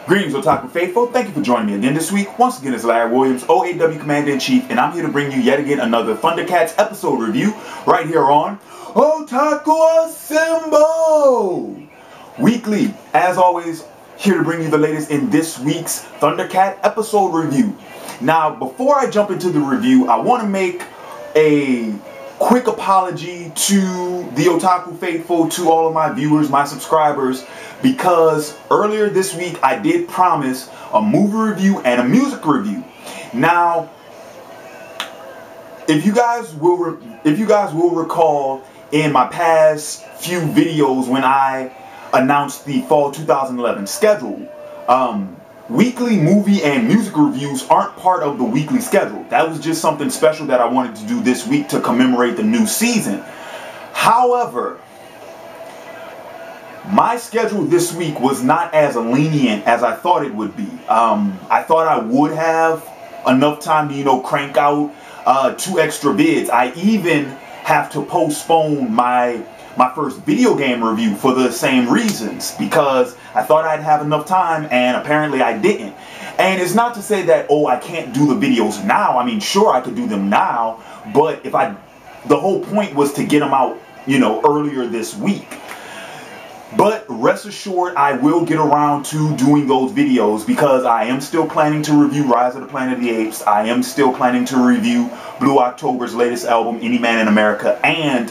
Greetings, Otaku Faithful. Thank you for joining me again this week. Once again, it's Larry Williams, OAW Commander-in-Chief, and I'm here to bring you yet again another ThunderCats episode review right here on Otaku Assemble! Weekly, as always, here to bring you the latest in this week's ThunderCat episode review. Now, before I jump into the review, I want to make a quick apology to the Otaku Faithful, to all of my viewers, my subscribers, because earlier this week I did promise a movie review and a music review. Now, if you guys will recall in my past few videos when I announced the fall 2011 schedule, weekly movie and music reviews aren't part of the weekly schedule. That was just something special that I wanted to do this week to commemorate the new season. However, my schedule this week was not as lenient as I thought it would be. I thought I would have enough time to, crank out 2 extra vids. I even have to postpone my first video game review for the same reasons, because I thought I'd have enough time and apparently I didn't. And it's not to say that, oh, I can't do the videos now. I mean, sure, I could do them now, but the whole point was to get them out, earlier this week. But rest assured, I will get around to doing those videos, because I am still planning to review Rise of the Planet of the Apes. I am still planning to review Blue October's latest album, Any Man in America, and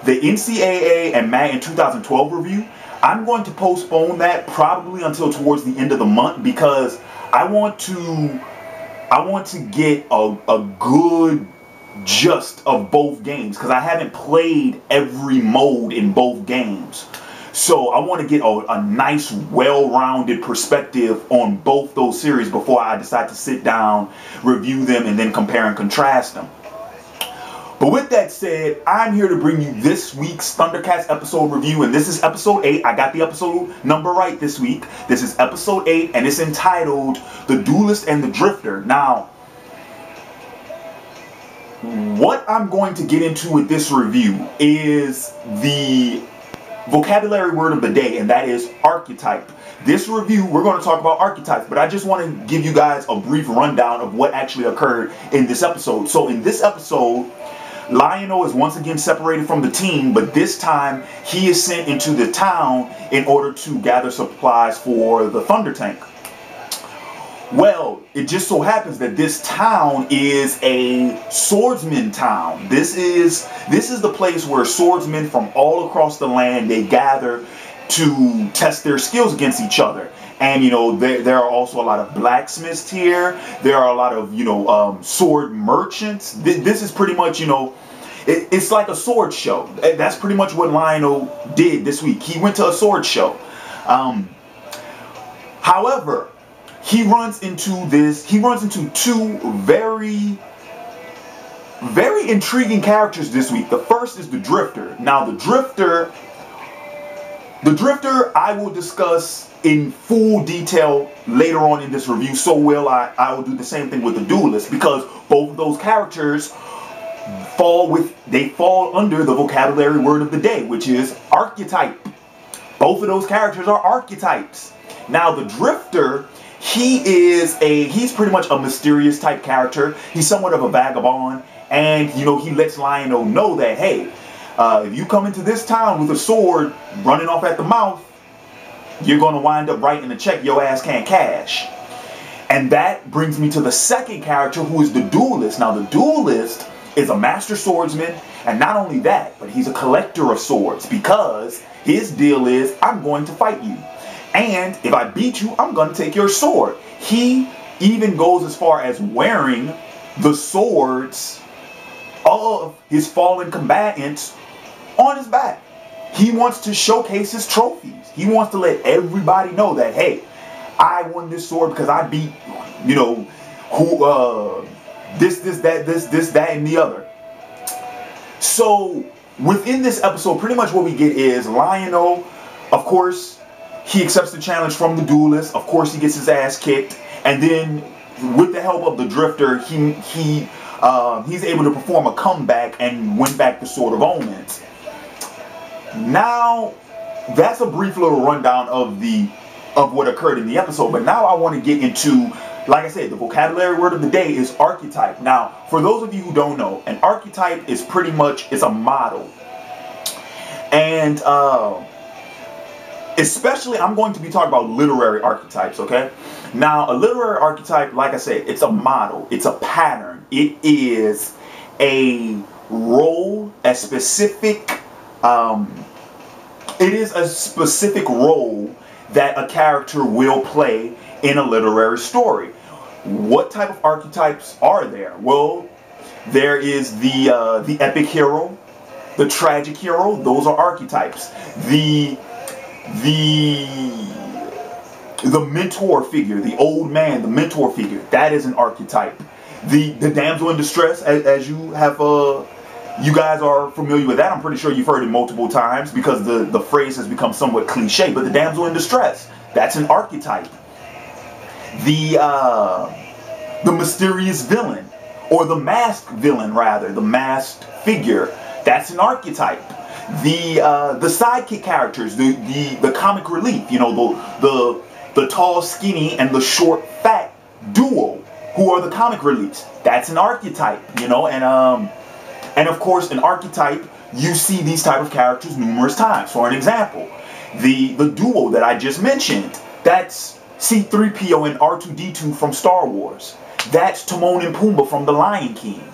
the NCAA and Madden 2012 review. I'm going to postpone that probably until towards the end of the month, because I want to get a good gist of both games, because I haven't played every mode in both games. So I want to get a nice, well-rounded perspective on both those series before I decide to sit down, review them, and then compare and contrast them. But with that said, I'm here to bring you this week's ThunderCats episode review, and this is episode 8. I got the episode number right this week. This is episode 8, and it's entitled The Duelist and the Drifter. Now, what I'm going to get into with this review is the vocabulary word of the day, and that is archetype. This review, we're going to talk about archetypes, but I just want to give you guys a brief rundown of what actually occurred in this episode. So in this episode, Lionel is once again separated from the team, but this time he is sent into the town in order to gather supplies for the Thunder Tank. Well, it just so happens that this town is a swordsman town. This is the place where swordsmen from all across the land, they gather to test their skills against each other. And there are also a lot of blacksmiths here. There are a lot of sword merchants. This is pretty much it's like a sword show. That's pretty much what Lionel did this week. He went to a sword show. However, he runs into 2 very, very intriguing characters this week. The first is the Drifter. Now, the Drifter I will discuss in full detail later on in this review. So will I will do the same thing with the Duelist, because both of those characters fall under the vocabulary word of the day, which is archetype. Both of those characters are archetypes. Now, the Drifter, he's pretty much a mysterious type character. He's somewhat of a vagabond, and he lets Lionel know that, hey, if you come into this town with a sword running off at the mouth, you're going to wind up writing a check your ass can't cash. And that brings me to the second character, who is the Duelist. Now, the Duelist is a master swordsman, and not only that, but he's a collector of swords, because his deal is, I'm going to fight you. And if I beat you, I'm going to take your sword. He even goes as far as wearing the swords of his fallen combatants on his back. He wants to showcase his trophies. He wants to let everybody know that, hey, I won this sword because I beat, that, and the other. So within this episode, pretty much what we get is Lionel, of course, he accepts the challenge from the Duelist. Of course, he gets his ass kicked, and then with the help of the Drifter, he's able to perform a comeback and win back the Sword of Omens. Now, that's a brief little rundown of the of what occurred in the episode. But now I want to get into, like I said, the vocabulary word of the day is archetype. Now, for those of you who don't know, an archetype is pretty much, it's a model. And especially, I'm going to be talking about literary archetypes, okay? Now, a literary archetype, like I said, it's a model. It's a pattern. It is a role, a specific, it is a specific role that a character will play in a literary story. What type of archetypes are there? Well, there is the epic hero, the tragic hero. Those are archetypes. The mentor figure, the old man, the mentor figure, that is an archetype. The damsel in distress, as you have you guys are familiar with that. I'm pretty sure you've heard it multiple times because the phrase has become somewhat cliche. But the damsel in distress, that's an archetype. The mysterious villain, or the masked villain rather, the masked figure, that's an archetype. The sidekick characters, the comic relief, you know, the tall skinny and the short fat duo, who are the comic reliefs, that's an archetype, you know. And of course, an archetype, you see these type of characters numerous times. For an example, the duo that I just mentioned, that's C-3PO and R2-D2 from Star Wars. That's Timon and Pumbaa from The Lion King.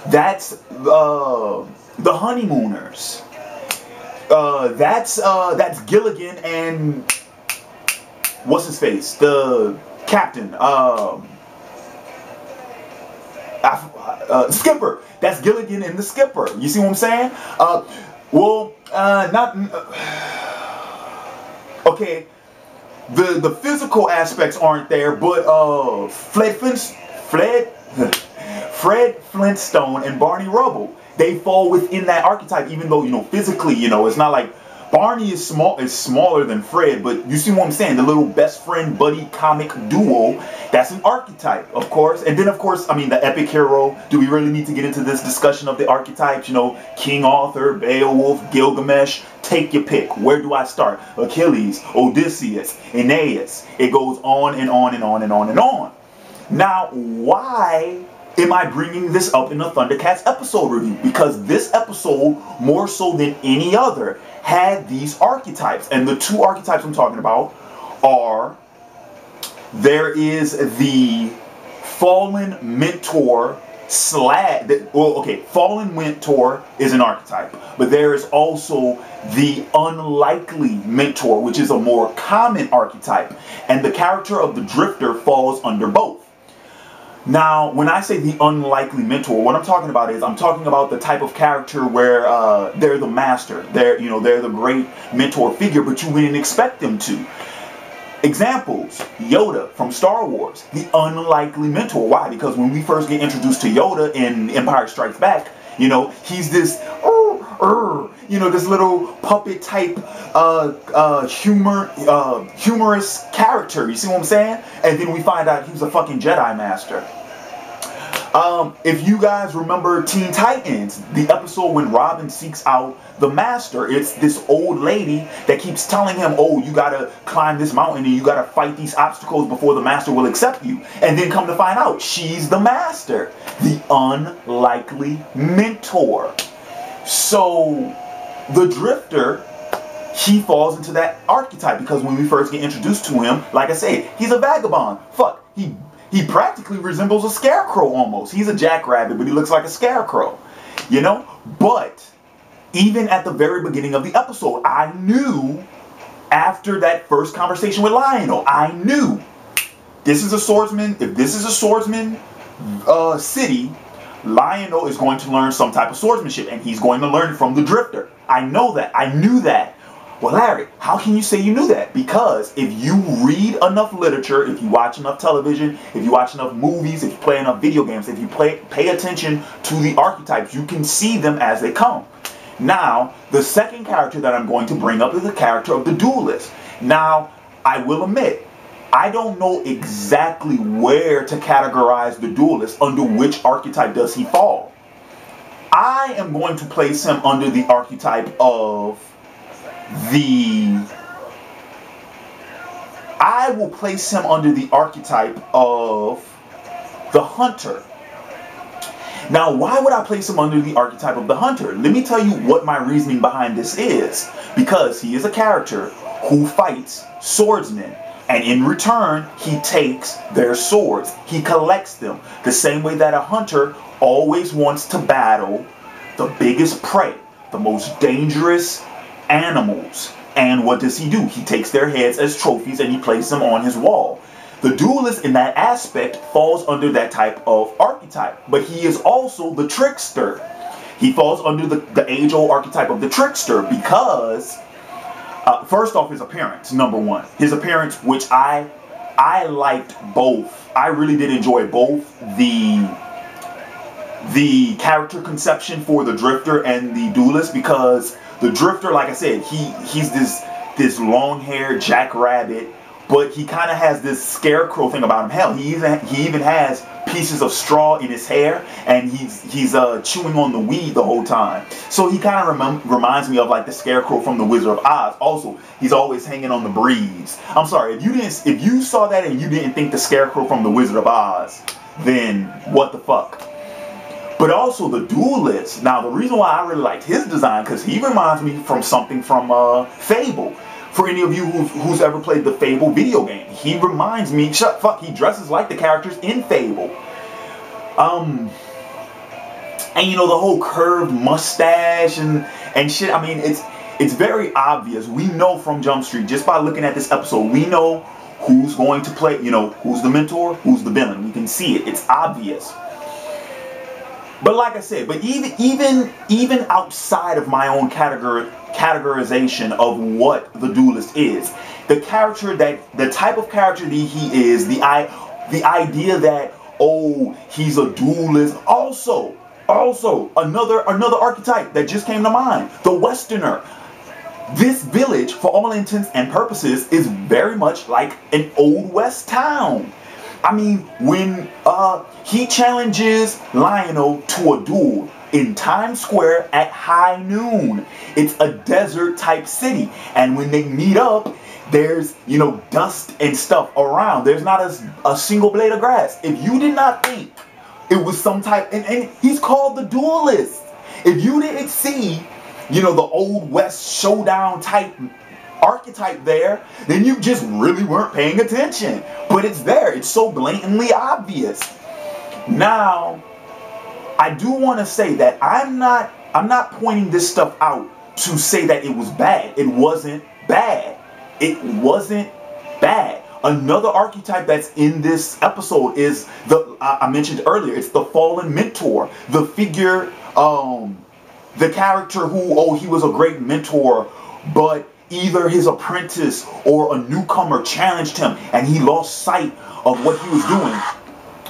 That's the Honeymooners. That's Gilligan and what's his face? The captain. Skipper. That's Gilligan and the Skipper. You see what I'm saying? Okay. The physical aspects aren't there, but Fred Flintstone and Barney Rubble, they fall within that archetype, even though, you know, physically, you know, it's not like Barney is smaller than Fred, but you see what I'm saying? The little best friend buddy comic duo, that's an archetype, of course. And then, of course, I mean, the epic hero. Do we really need to get into this discussion of the archetypes? You know, King Arthur, Beowulf, Gilgamesh, take your pick. Where do I start? Achilles, Odysseus, Aeneas. It goes on and on and on and on and on. Now, why am I bringing this up in the ThunderCats episode review? Because this episode, more so than any other, had these archetypes. And the two archetypes I'm talking about are, there is the fallen mentor fallen mentor is an archetype, but there is also the unlikely mentor, which is a more common archetype, and the character of the drifter falls under both. Now, when I say the unlikely mentor, what I'm talking about is, I'm talking about the type of character where they're the master, they're the great mentor figure, but you wouldn't expect them to. Examples: Yoda from Star Wars, the unlikely mentor. Why? Because when we first get introduced to Yoda in Empire Strikes Back, you know, he's this, this little puppet type, humorous character. You see what I'm saying? And then we find out he's a fucking Jedi Master. If you guys remember Teen Titans, the episode when Robin seeks out the Master, it's this old lady that keeps telling him, oh, you gotta climb this mountain and you gotta fight these obstacles before the Master will accept you. And then come to find out, she's the Master, the unlikely mentor. So the Drifter, he falls into that archetype because when we first get introduced to him, like I said, he's a vagabond. Fuck, he practically resembles a scarecrow almost. He's a jackrabbit, but he looks like a scarecrow, you know? But even at the very beginning of the episode, I knew, after that first conversation with Lionel, I knew this is a swordsman. If this is a swordsman city, Lionel is going to learn some type of swordsmanship, and he's going to learn it from the Drifter. I know that. I knew that. Well, Larry, how can you say you knew that? Because if you read enough literature, if you watch enough television, if you watch enough movies, if you play enough video games, if you pay attention to the archetypes, you can see them as they come. Now, the second character that I'm going to bring up is the character of the Duelist. Now, I will admit, I don't know exactly where to categorize the Duelist. Under which archetype does he fall? I am going to place him under the archetype of the I will place him under the archetype of the hunter. Now, why would I place him under the archetype of the hunter? Let me tell you what my reasoning behind this is. Because he is a character who fights swordsmen. And in return, he takes their swords. He collects them. The same way that a hunter always wants to battle the biggest prey, the most dangerous animals. And what does he do? He takes their heads as trophies and he places them on his wall. The duelist in that aspect falls under that type of archetype. But he is also the trickster. He falls under the age-old archetype of the trickster because, first off, his appearance, number one. His appearance, which I liked both. I really did enjoy both the character conception for the drifter and the duelist, because the drifter, like I said, he's this long-haired jackrabbit, but he kind of has this scarecrow thing about him. Hell, he even has pieces of straw in his hair, and he's chewing on the weed the whole time. So he kind of reminds me of like the scarecrow from the Wizard of Oz. Also, he's always hanging on the breeze. I'm sorry if you saw that and you didn't think the scarecrow from the Wizard of Oz, then what the fuck? But also the duelist. Now, the reason why I really liked his design, because he reminds me from something from Fable. For any of you who's ever played the Fable video game, he reminds me, he dresses like the characters in Fable. And you know, the whole curved mustache and shit, I mean, it's very obvious. We know from Jump Street, just by looking at this episode, we know who's going to play, you know, who's the mentor, who's the villain. We can see it, it's obvious. But like I said, but even outside of my own categorization of what the duelist is, the type of character that he is, the idea that, oh, he's a duelist. Also another archetype that just came to mind, the Westerner. This village, for all intents and purposes, is very much like an Old West town. I mean, when he challenges Lionel to a duel in Times Square at high noon, it's a desert type city. And when they meet up, there's, you know, dust and stuff around. There's not a single blade of grass. If you did not think it was some type, and he's called the duelist. If you didn't see, you know, the Old West showdown type archetype there, then you just really weren't paying attention. But it's there. It's so blatantly obvious. Now, I do want to say that I'm not pointing this stuff out to say that it was bad. It wasn't bad. It wasn't bad. Another archetype that's in this episode is I mentioned earlier, it's the fallen mentor, the figure, the character who, oh, he was a great mentor, but either his apprentice or a newcomer challenged him and he lost sight of what he was doing.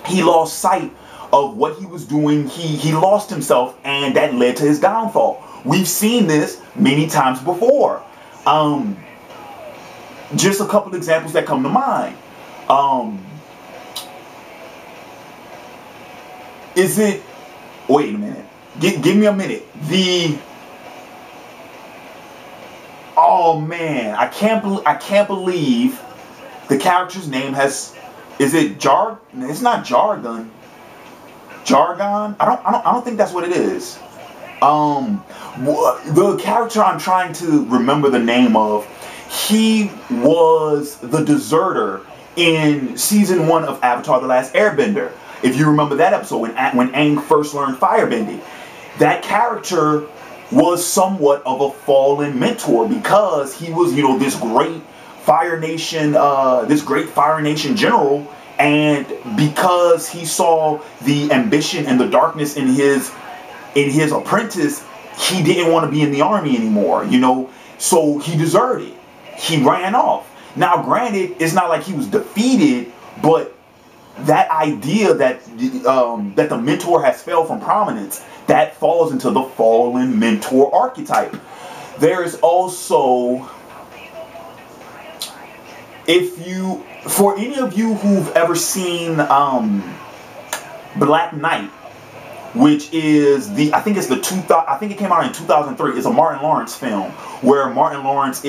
He lost sight of what he was doing. He lost himself, and that led to his downfall. We've seen this many times before. Just a couple examples that come to mind. Wait a minute. Give me a minute. Oh man, I can't believe the character's name has. Is it Jargon? It's not Jargon. Jargon? I don't think that's what it is. The character I'm trying to remember the name of, he was the deserter in season 1 of Avatar: The Last Airbender. If you remember that episode when Aang first learned firebending, that character was somewhat of a fallen mentor because he was, you know, this great Fire Nation general, and because he saw the ambition and the darkness in his apprentice, he didn't want to be in the army anymore, you know, so he deserted. He ran off. Now, granted, it's not like he was defeated, but that idea that that the mentor has failed from prominence, that falls into the fallen mentor archetype. There is also, for any of you who've ever seen Black Knight, which is I think it came out in 2003. It's a Martin Lawrence film where Martin Lawrence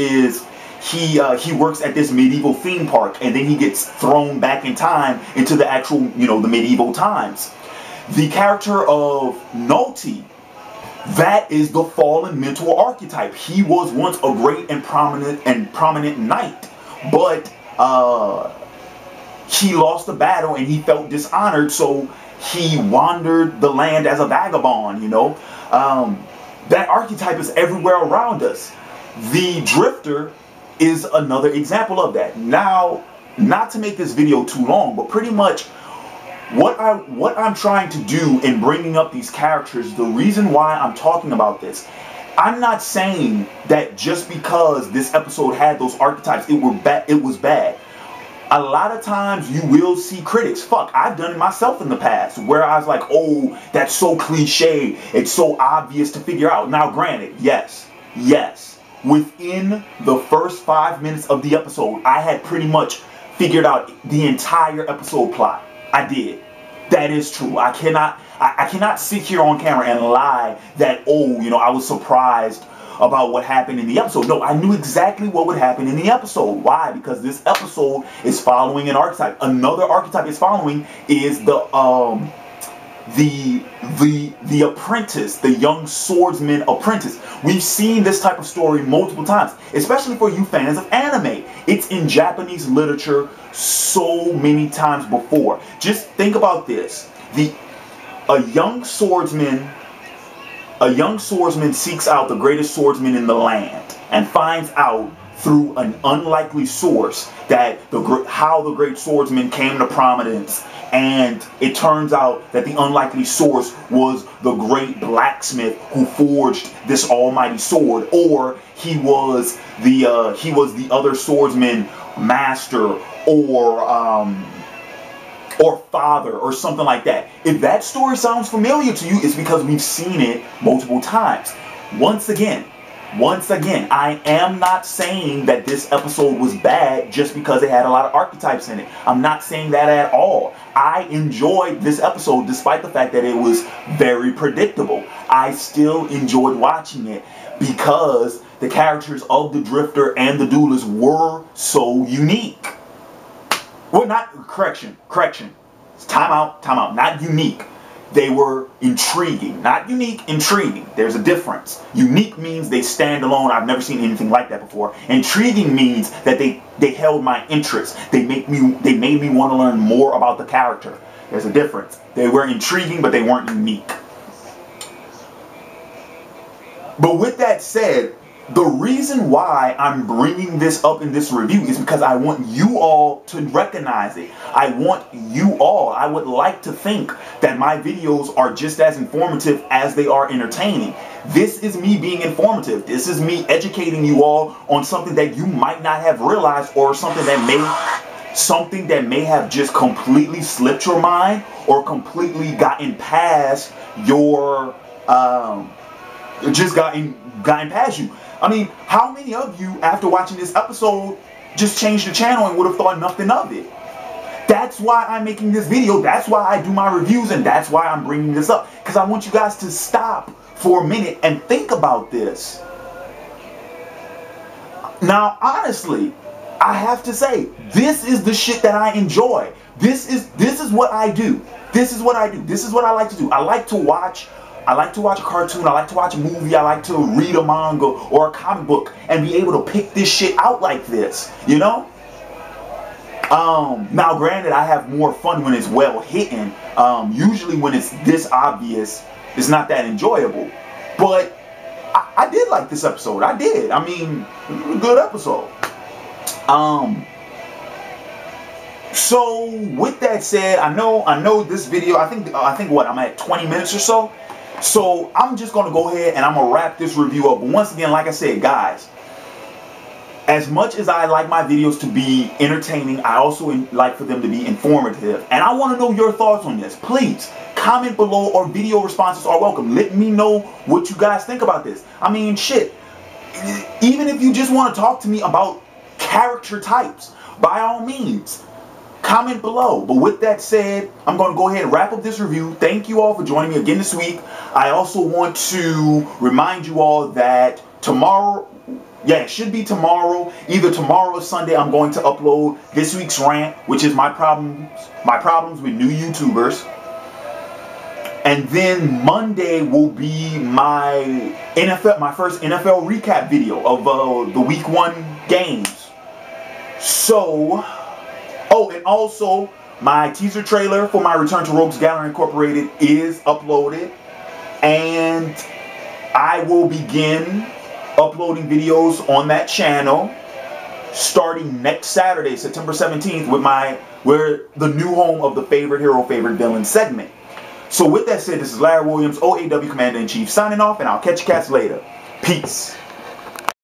he works at this medieval theme park, and then he gets thrown back in time into the actual, the medieval times. The character of Nulty, that is the fallen mentor archetype. He was once a great and prominent knight, but he lost the battle and he felt dishonored, so he wandered the land as a vagabond. That archetype is everywhere around us. The Drifter is another example of that. Now, not to make this video too long, but pretty much what I'm trying to do in bringing up these characters, the reason why I'm talking about this, I'm not saying that just because this episode had those archetypes, it was bad. A lot of times you will see critics. Fuck, I've done it myself in the past, where I was like, oh, that's so cliche, it's so obvious to figure out. Now granted, yes, within the first 5 minutes of the episode, I had pretty much figured out the entire episode plot. I did. That is true. I cannot sit here on camera and lie that, oh, I was surprised about what happened in the episode. No, I knew exactly what would happen in the episode. Why? Because this episode is following an archetype. Another archetype it's following is the apprentice, the young swordsman apprentice. We've seen this type of story multiple times, especially for you fans of anime. It's in Japanese literature so many times before. Just think about this. A young swordsman seeks out the greatest swordsman in the land and finds out through an unlikely source that how the great swordsman came to prominence, and it turns out that the unlikely source was the great blacksmith who forged this almighty sword, or he was the other swordsman master, or father, or something like that. If that story sounds familiar to you, it's because we've seen it multiple times. Once again, I am not saying that this episode was bad just because it had a lot of archetypes in it. I'm not saying that at all. I enjoyed this episode despite the fact that it was very predictable. I still enjoyed watching it because the characters of the Drifter and the Duelist were so unique. Well, correction. Time out. Not unique. They were intriguing. Not unique, intriguing. There's a difference. Unique means they stand alone. I've never seen anything like that before. Intriguing means that they held my interest. They made me want to learn more about the character. There's a difference. They were intriguing, but they weren't unique. But with that said, the reason why I'm bringing this up in this review is because I want you all to recognize it. I would like to think that my videos are just as informative as they are entertaining. This is me being informative. This is me educating you all on something that you might not have realized, or something that may have just completely slipped your mind, or completely gotten past your gotten past you. I mean, how many of you, after watching this episode, just changed the channel and would have thought nothing of it? That's why I'm making this video. That's why I do my reviews, and that's why I'm bringing this up. Because I want you guys to stop for a minute and think about this. Now, honestly, I have to say, this is the shit that I enjoy. This is what I do. This is what I do. This is what I like to do. I like to watch a cartoon, I like to watch a movie, I like to read a manga or a comic book and be able to pick this shit out like this, Now granted, I have more fun when it's well hidden. Usually when it's this obvious, it's not that enjoyable. But I did like this episode. I did. I mean, it was a good episode. So with that said, I know this video, I think what, I'm at 20 minutes or so. So I'm just going to go ahead and I'm going to wrap this review up. But once again, like I said, guys, as much as I like my videos to be entertaining, I also like for them to be informative. And I want to know your thoughts on this. Please comment below, or video responses are welcome. Let me know what you guys think about this. I mean, shit, even if you just want to talk to me about character types, by all means, comment below. But with that said, I'm going to go ahead and wrap up this review. Thank you all for joining me again this week. I also want to remind you all that tomorrow, Yeah, it should be tomorrow. Either tomorrow or Sunday, I'm going to upload this week's rant, which is my problems with new YouTubers. And then Monday will be my first NFL recap video of the week 1 games. So, oh, and also my teaser trailer for my Return to Rogues Gallery Incorporated is uploaded, and I will begin uploading videos on that channel starting next Saturday, September 17th, with the new home of the favorite hero, favorite villain segment. So with that said, this is Larry Williams, OAW Commander-in-Chief, signing off, and I'll catch you cats later. Peace.